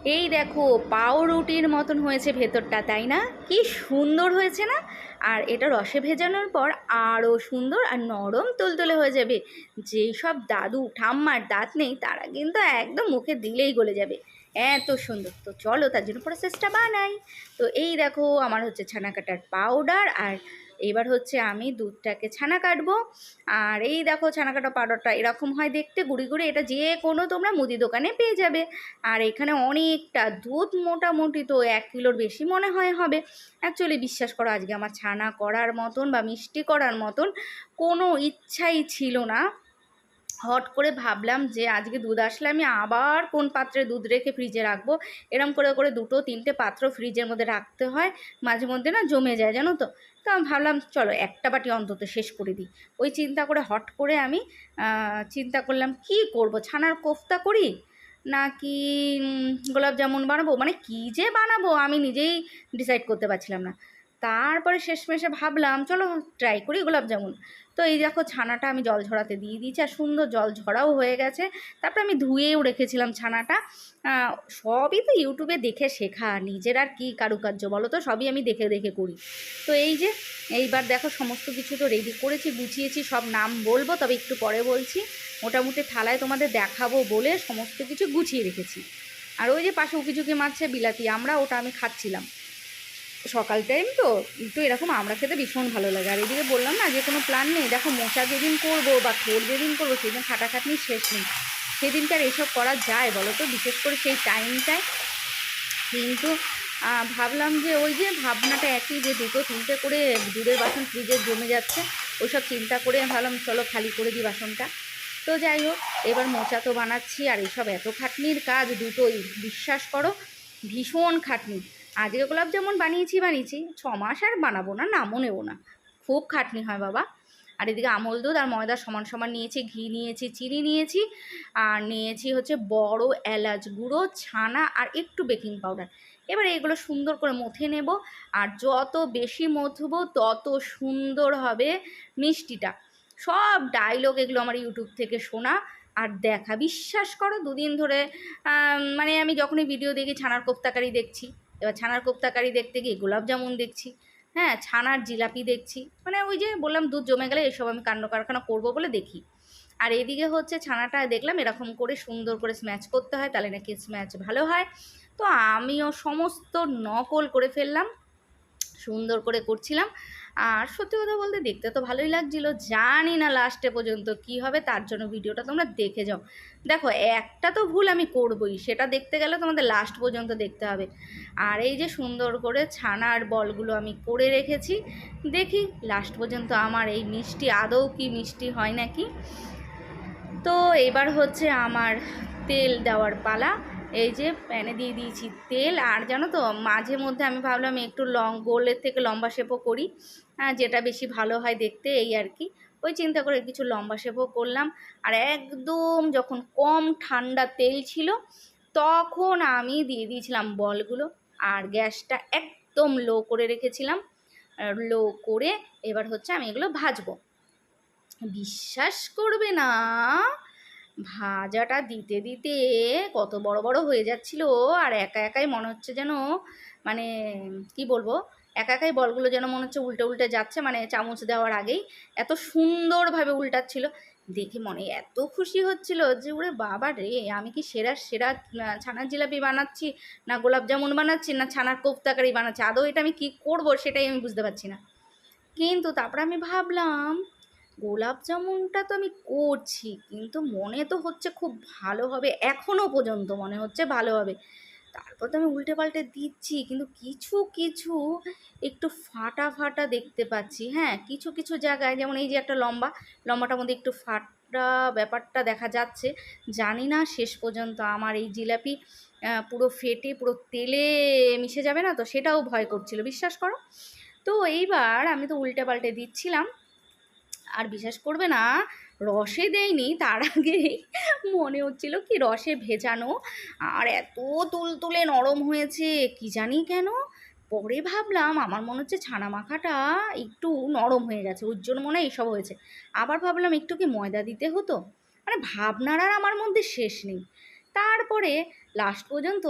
এই দেখো পাউরুটির মতন হয়েছে ভেতরটা, তাই না? কি সুন্দর হয়েছে না? আর এটা রসে ভেজানোর পর আরও সুন্দর আর নরম তুলতুলে হয়ে যাবে। যেই সব দাদু ঠাম্মার দাঁত নেই তারা কিন্তু একদম মুখে দিলেই গলে যাবে, এত সুন্দর। তো চলো তার জন্য প্রসেসটা বানাই। তো এই দেখো আমার হচ্ছে ছানা কাটার পাউডার, আর এবার হচ্ছে আমি দুধটাকে ছানা কাটবো। আর এই দেখো ছানা কাটা পাউডারটা এরকম হয় দেখতে, গুঁড়ি গুঁড়ি, এটা যে কোনো তোমরা মুদি দোকানে পেয়ে যাবে। আর এখানে অনেকটা দুধ, মোটামুটি তো 1 কিলোর বেশি মনে হয় হবে। অ্যাকচুয়ালি বিশ্বাস করো আজকে আমার ছানা করার মতন বা মিষ্টি করার মতন কোনো ইচ্ছাই ছিল না। হট করে ভাবলাম যে আজকে দুধ আসলে আমি আবার কোন পাত্রে দুধ রেখে ফ্রিজে রাখবো। এরম করে করে 2-3টে পাত্র ফ্রিজের মধ্যে রাখতে হয়, মাঝে মধ্যে না জমে যায় জানো তো। তো আমি ভাবলাম চলো একটা বাটি অন্তত শেষ করে দিই। ওই চিন্তা করে হট করে আমি চিন্তা করলাম কি করব, ছানার কোফতা করি নাকি গোলাপ জামুন বানাবো, মানে কী যে বানাবো আমি নিজেই ডিসাইড করতে পারছিলাম না। তারপরে শেষমেশে ভাবলাম চলো ট্রাই করি গোলাপ জামুন। তো এই দেখো ছানাটা আমি জল ঝরাতে দিয়ে দিয়েছি, আর সুন্দর জল ঝরাও হয়ে গেছে। তারপরে আমি ধুয়েও রেখেছিলাম ছানাটা। সবই তো ইউটিউবে দেখে শেখা, নিজের আর কী কারুকার্য বলো তো, সবই আমি দেখে দেখে করি। তো এই যে এইবার দেখো সমস্ত কিছু তো রেডি করেছি, গুছিয়েছি, সব নাম বলবো তবে একটু পরে বলছি। মোটামুটি থালায় তোমাদের দেখাবো বলে সমস্ত কিছু গুছিয়ে রেখেছি। আর ওই যে পাশে উকিঝুঁকি মারছে বিলাতি আমরা, ওটা আমি খাচ্ছিলাম। সকাল টাইম তো একটু এরকম আমরা খেতে ভীষণ ভালো লাগে। আর এদিকে বললাম না যে কোনো প্ল্যান নেই, দেখো মোচা যেদিন করবো বা খোল যেদিন করবো সেদিন খাটাখাটনির শেষ নেই। সেদিনকে আর এসব করা যায় বলো তো, বিশেষ করে সেই টাইমটায়। কিন্তু ভাবলাম যে ওই যে ভাবনাটা একই, যে 2-3টে করে দুধের বাসন ফ্রিজে জমে যাচ্ছে, ওইসব চিন্তা করে ভাবলাম চলো খালি করে দিই বাসনটা। তো যাই হোক, এবার মোচা তো বানাচ্ছি, আর এইসব এত খাটনির কাজ দুটোই, বিশ্বাস করো ভীষণ খাটনি। আজকে গোলাপ যেমন বানিয়েছি 6 মাস আর বানাবো না, নামও নেবো না, খুব খাটনি হয় বাবা। আর এদিকে আমল দুধ আর ময়দা সমান সমান নিয়েছি, ঘি নিয়েছি, চিনি নিয়েছি, আর নিয়েছি হচ্ছে বড় এলাচ গুঁড়ো, ছানা আর একটু বেকিং পাউডার। এবার এগুলো সুন্দর করে মথে নেব। আর যত বেশি মথবো তত সুন্দর হবে মিষ্টিটা। সব ডায়লগ এগুলো আমার ইউটিউব থেকে শোনা আর দেখা, বিশ্বাস করো 2 দিন ধরে মানে আমি যখনই ভিডিও দেখি ছানার কোফতাকারি দেখছি, এবার ছানার কোফতাকারি দেখতে গিয়ে গোলাপ জামুন দেখছি, হ্যাঁ ছানার জিলাপি দেখছি, মানে ওই যে বললাম দুধ জমে গেলে এসব আমি কাণ্ড কারখানা করবো বলে দেখি। আর এদিকে হচ্ছে ছানাটা দেখলাম এরকম করে সুন্দর করে স্ম্যাচ করতে হয়, তাহলে নাকি স্ম্যাচ ভালো হয়। তো আমিও সমস্ত নকল করে ফেললাম, সুন্দর করে করছিলাম। আর সত্যি কথা বলতে দেখতে তো ভালোই লাগছিল, জানি না লাস্টে পর্যন্ত কি হবে, তার জন্য ভিডিওটা তোমরা দেখে যাও। দেখো একটা তো ভুল আমি করবই, সেটা দেখতে গেলে তোমাদের লাস্ট পর্যন্ত দেখতে হবে। আর এই যে সুন্দর করে ছানার বলগুলো আমি করে রেখেছি, দেখি লাস্ট পর্যন্ত আমার এই মিষ্টি আদৌ কি মিষ্টি হয় নাকি। তো এবার হচ্ছে আমার তেল দেওয়ার পালা। এই যে প্যানে দিয়ে দিয়েছি তেল, আর জানো তো মাঝে মধ্যে আমি ভাবলাম একটু গোলের থেকে লম্বা শেপও করি, যেটা বেশি ভালো হয় দেখতে, এই আর কি। ওই চিন্তা করে কিছু লম্বা শেপও করলাম। আর একদম যখন কম ঠান্ডা তেল ছিল তখন আমি দিয়ে দিয়েছিলাম বলগুলো, আর গ্যাসটা একদম লো করে রেখেছিলাম। লো করে এবার হচ্ছে আমি এগুলো ভাজবো। বিশ্বাস করবে না, ভাজাটা দিতে দিতে কত বড় বড় হয়ে যাচ্ছিল, আর একা একাই মনে হচ্ছে যেন, মানে কি বলবো, একা একাই বলগুলো যেন মনে হচ্ছে উল্টে উল্টে যাচ্ছে, মানে চামচ দেওয়ার আগেই এত সুন্দরভাবে উল্টাচ্ছিল। দেখে মনে এত খুশি হচ্ছিল যে ওরে বাবা রে, আমি কি সেরা সেরা ছানার জিলাপি বানাচ্ছি, না গোলাপ জামুন বানাচ্ছি, না ছানার কোফতাকারি বানাচ্ছি, আদৌ এটা আমি কি করব সেটাই আমি বুঝতে পারছি না। কিন্তু তারপরে আমি ভাবলাম গোলাপ জামুনটা তো আমি করছি, কিন্তু মনে তো হচ্ছে খুব ভালো হবে, এখনও পর্যন্ত মনে হচ্ছে ভালো হবে। তারপর তো আমি উল্টে পাল্টে দিচ্ছি, কিন্তু কিছু কিছু একটু ফাটা ফাটা দেখতে পাচ্ছি। হ্যাঁ কিছু কিছু জায়গায়, যেমন এই যে একটা লম্বাটার মধ্যে একটু ফাটা ব্যাপারটা দেখা যাচ্ছে। জানি না শেষ পর্যন্ত আমার এই জিলাপি পুরো ফেটে পুরো তেলে মিশে যাবে না তো, সেটাও ভয় করছিল, বিশ্বাস করো। তো এইবার আমি তো উল্টে পাল্টে দিচ্ছিলাম, আর বিশ্বাস করবে না, রসে দেয়নি তার আগে মনে হচ্ছিল কি রসে ভেজানো, আর এত তুলতুলে নরম হয়েছে কি জানি কেন। পরে ভাবলাম আমার মনে হচ্ছে ছানা মাখাটা একটু নরম হয়ে গেছে, ওর জন্য মনে হয় এইসব হয়েছে। আবার ভাবলাম একটু কি ময়দা দিতে হতো, মানে ভাবনার আর আমার মধ্যে শেষ নেই। তারপরে লাস্ট পর্যন্ত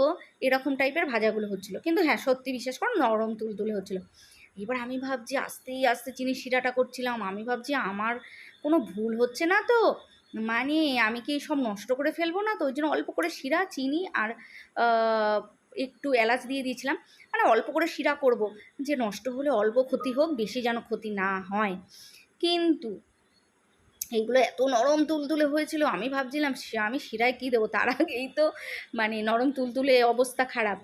এরকম টাইপের ভাজাগুলো হচ্ছিলো, কিন্তু হ্যাঁ সত্যি বিশ্বাস করো নরম তুলতুলে হচ্ছিলো। এবার আমি ভাবছি আস্তে আস্তে চিনির শিরাটা করছিলাম, আমি ভাবছি আমার কোনো ভুল হচ্ছে না তো, মানে আমি কি সব নষ্ট করে ফেলবো না তো, ওই জন্য অল্প করে শিরা, চিনি আর একটু এলাচ দিয়ে দিয়েছিলাম, মানে অল্প করে শিরা করব, যে নষ্ট হলে অল্প ক্ষতি হোক, বেশি যেন ক্ষতি না হয়। কিন্তু এইগুলো এত নরম তুলতুলে হয়েছিল, আমি ভাবছিলাম আমি শিরায় কী দেবো, তার আগেই তো মানে নরম তুলতুলে অবস্থা খারাপ।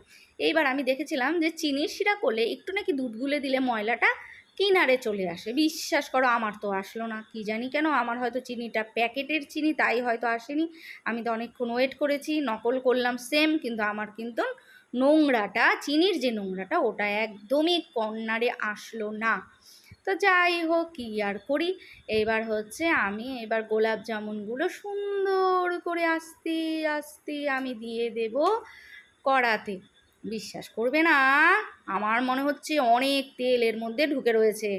এইবার আমি দেখেছিলাম যে চিনির শিরা করলে একটু নাকি দুধ গুলে দিলে ময়লাটা কিনারে চলে আসে। বিশ্বাস করো আমার তো আসলো না, কি জানি কেন, আমার হয়তো চিনিটা প্যাকেটের চিনি তাই হয়তো আসেনি। আমি তো অনেকক্ষণ ওয়েট করেছি, নকল করলাম সেম, কিন্তু আমার কিন্তু নোংরাটা, চিনির যে নোংরাটা ওটা একদমই কর্নারে আসলো না। তো যাই হোক, কী আর করি, এবার হচ্ছে আমি এবার গোলাপ জামুনগুলো সুন্দর করে আস্তে আস্তে আমি দিয়ে দেব কড়াতে। বিশ্বাস করবে না, আমার মনে হচ্ছে অনেক তেল এর মধ্যে ঢুকে রয়েছে,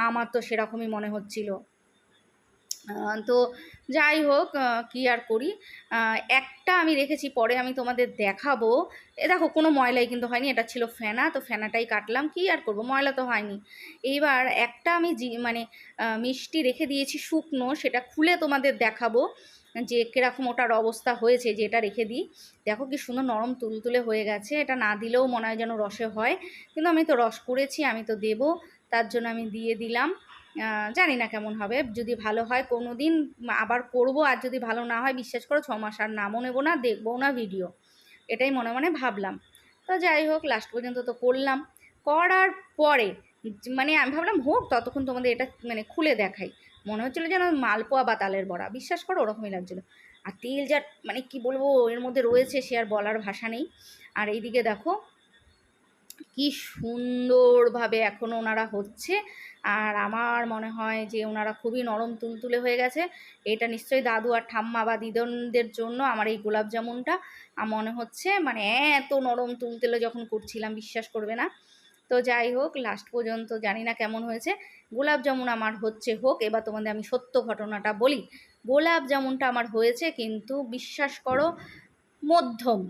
আমার তো সেরকমই মনে হচ্ছিল। তো যাই হোক, কী আর করি, একটা আমি রেখেছি, পরে আমি তোমাদের দেখাবো। এ দেখো কোনো ময়লাই কিন্তু হয়নি, এটা ছিল ফেনা, তো ফেনাটাই কাটলাম, কী আর করব, ময়লা তো হয়নি। এইবার একটা আমি মানে মিষ্টি রেখে দিয়েছি শুকনো, সেটা খুলে তোমাদের দেখাবো যে কীরকম ওটার অবস্থা হয়েছে, যে এটা রেখে দিই। দেখো কি সুন্দর নরম তুলতুলে হয়ে গেছে, এটা না দিলেও মনে হয় যেন রসে হয়, কিন্তু আমি তো রস করেছি, আমি তো দেবো, তার জন্য আমি দিয়ে দিলাম। জানি না কেমন হবে, যদি ভালো হয় কোনো দিন আবার করব, আর যদি ভালো না হয় বিশ্বাস করো 6 মাস আর নামও নেবো না, দেখবও না ভিডিও, এটাই মনে মনে ভাবলাম। তো যাই হোক, লাস্ট পর্যন্ত তো করলাম, করার পরে মানে আমি ভাবলাম হোক, ততক্ষণ তোমাদের এটা মানে খুলে দেখাই। মনে হচ্ছিলো যেন মালপোয়া বা তালের বড়া, বিশ্বাস করো ওরকমই লাগছিলো। আর তেল যা মানে কি বলবো এর মধ্যে রয়েছে, সে আর বলার ভাষা নেই। আর এইদিকে দেখো কি সুন্দরভাবে এখনও ওনারা হচ্ছে, আর আমার মনে হয় যে ওনারা খুবই নরম তুলতুলে হয়ে গেছে। এটা নিশ্চয়ই দাদু আর ঠাম্মা বা দিদনদের জন্য আমার এই গোলাপ জামুনটা মনে হচ্ছে মানে এত নরম তুলতুলে যখন করছিলাম, বিশ্বাস করবে না। তো যাই হোক, লাস্ট পর্যন্ত জানি না কেমন হয়েছে, গোলাপ জামুন আমার হচ্ছে হোক। এবার তোমাদের আমি সত্য ঘটনাটা বলি, গোলাপ জামুনটা আমার হয়েছে, কিন্তু বিশ্বাস করো মধ্যম,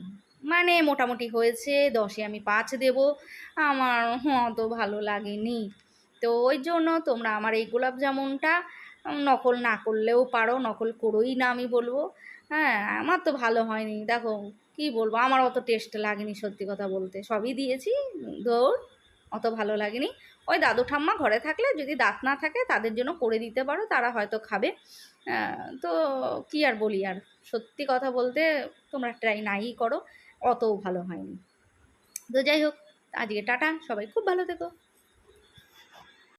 মানে মোটামুটি হয়েছে, 10-এ আমি 5 দেব, আমার অত ভালো লাগেনি। তো ওই জন্য তোমরা আমার এই গোলাপ জামুনটা নকল না করলেও পারো, নকল করোই না আমি বলবো। হ্যাঁ, আমার তো ভালো হয়নি, দেখো কি বলবো, আমার অত টেস্ট লাগেনি, সত্যি কথা বলতে সবই দিয়েছি, ধর অত ভালো লাগেনি। ওই দাদু ঠাম্মা ঘরে থাকলে যদি দাঁত না থাকে তাদের জন্য করে দিতে পারো, তারা হয়তো খাবে। তো কি আর বলি, আর সত্যি কথা বলতে তোমরা ট্রাই নাই করো, অতও ভালো হয়নি। তো যাই হোক, আজকে টাটা, সবাই খুব ভালো থেকো।